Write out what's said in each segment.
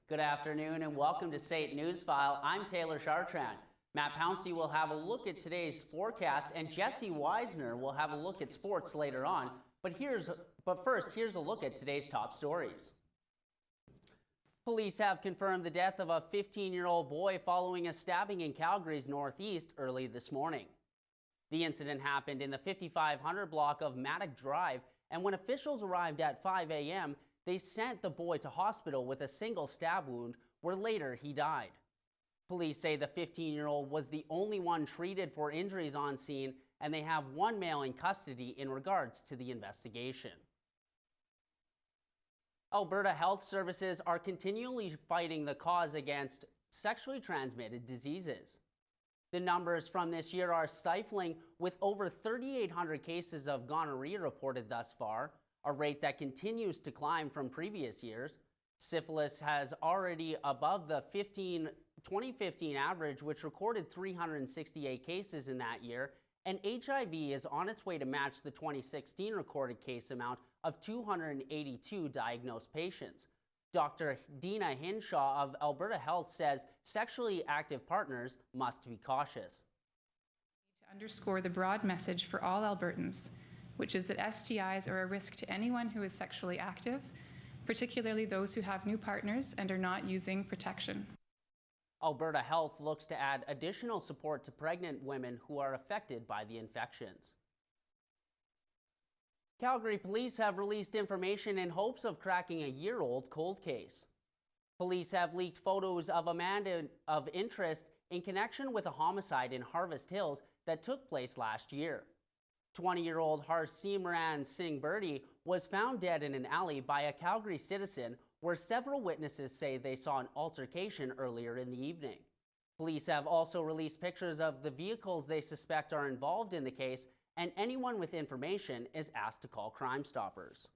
Good afternoon and welcome to State News File. I'm Taylor Chartrand. Matt Pouncey will have a look at today's forecast and Jesse Weisner will have a look at sports later on. But first, here's a look at today's top stories. Police have confirmed the death of a 15-year-old boy following a stabbing in Calgary's northeast early this morning. The incident happened in the 5500 block of Maddock Drive, and when officials arrived at 5 a.m., they sent the boy to hospital with a single stab wound, where later he died. Police say the 15-year-old was the only one treated for injuries on scene, and they have one male in custody in regards to the investigation. Alberta Health Services are continually fighting the cause against sexually transmitted diseases. The numbers from this year are stifling, with over 3,800 cases of gonorrhea reported thus far, a rate that continues to climb from previous years. Syphilis has already above the 2015 average, which recorded 368 cases in that year, and HIV is on its way to match the 2016 recorded case amount of 282 diagnosed patients. Dr. Dina Hinshaw of Alberta Health says sexually active partners must be cautious. To underscore the broad message for all Albertans, which is that STIs are a risk to anyone who is sexually active, particularly those who have new partners and are not using protection. Alberta Health looks to add additional support to pregnant women who are affected by the infections. Calgary police have released information in hopes of cracking a year-old cold case. Police have leaked photos of a man of interest in connection with a homicide in Harvest Hills that took place last year. 20-year-old Harsimran Singh Birdie was found dead in an alley by a Calgary citizen, where several witnesses say they saw an altercation earlier in the evening. Police have also released pictures of the vehicles they suspect are involved in the case, and anyone with information is asked to call Crime Stoppers.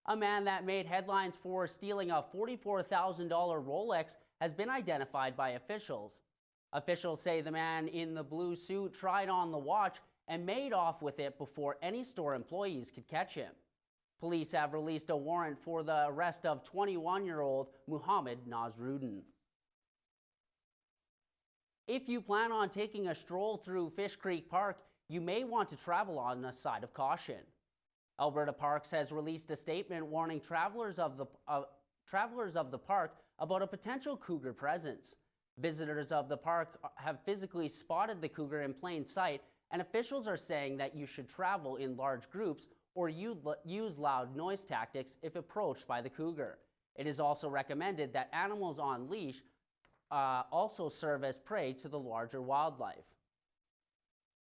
A man that made headlines for stealing a $44,000 Rolex has been identified by officials. Officials say the man in the blue suit tried on the watch and made off with it before any store employees could catch him. Police have released a warrant for the arrest of 21-year-old Muhammad Nasruddin. If you plan on taking a stroll through Fish Creek Park, you may want to travel on the side of caution. Alberta Parks has released a statement warning travelers of the park about a potential cougar presence. Visitors of the park have physically spotted the cougar in plain sight, and officials are saying that you should travel in large groups or use loud noise tactics if approached by the cougar. It is also recommended that animals on leash also serve as prey to the larger wildlife.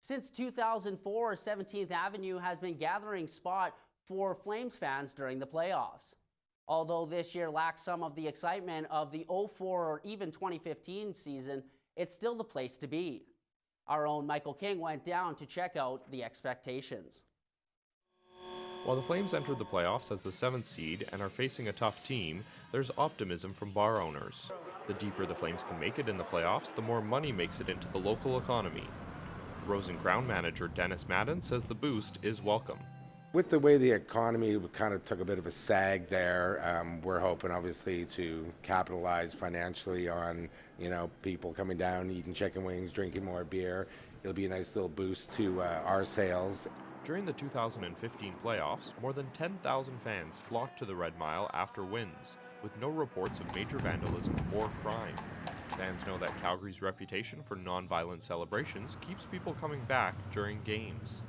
Since 2004, 17th Avenue has been gathering spot for Flames fans during the playoffs. Although this year lacks some of the excitement of the 04 or even 2015 season, it's still the place to be. Our own Michael King went down to check out the expectations. While the Flames entered the playoffs as the 7th seed and are facing a tough team, there's optimism from bar owners. The deeper the Flames can make it in the playoffs, the more money makes it into the local economy. Rose and Crown manager Dennis Madden says the boost is welcome. With the way the economy kind of took a bit of a sag there, we're hoping obviously to capitalize financially on, people coming down, eating chicken wings, drinking more beer. It'll be a nice little boost to our sales. During the 2015 playoffs, more than 10,000 fans flocked to the Red Mile after wins, with no reports of major vandalism or crime. Fans know that Calgary's reputation for non-violent celebrations keeps people coming back during games.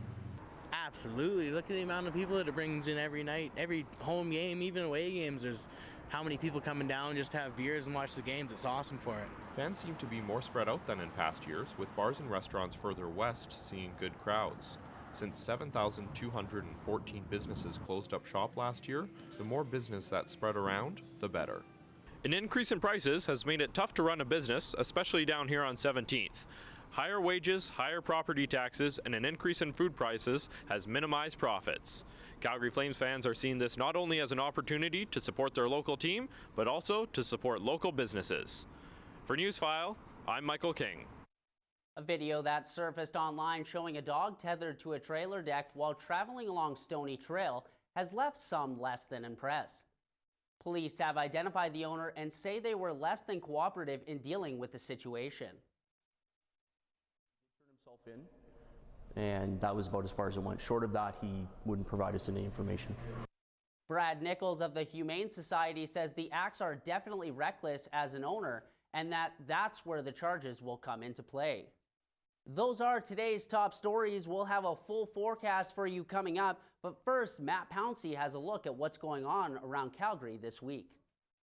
Absolutely. Look at the amount of people that it brings in every night, every home game, even away games. There's how many people coming down just to have beers and watch the games. It's awesome for it. Fans seem to be more spread out than in past years, with bars and restaurants further west seeing good crowds. Since 7,214 businesses closed up shop last year, the more business that's spread around, the better. An increase in prices has made it tough to run a business, especially down here on 17th. Higher wages, higher property taxes, and an increase in food prices has minimized profits. Calgary Flames fans are seeing this not only as an opportunity to support their local team, but also to support local businesses. For Newsfile, I'm Michael King. A video that surfaced online showing a dog tethered to a trailer deck while traveling along Stony Trail has left some less than impressed. Police have identified the owner and say they were less than cooperative in dealing with the situation. Turned himself in, and that was about as far as it went. Short of that, he wouldn't provide us any information. Brad Nichols of the Humane Society says the acts are definitely reckless as an owner, and that's where the charges will come into play. Those are today's top stories. We'll have a full forecast for you coming up, but first, Matt Pouncey has a look at what's going on around Calgary this week.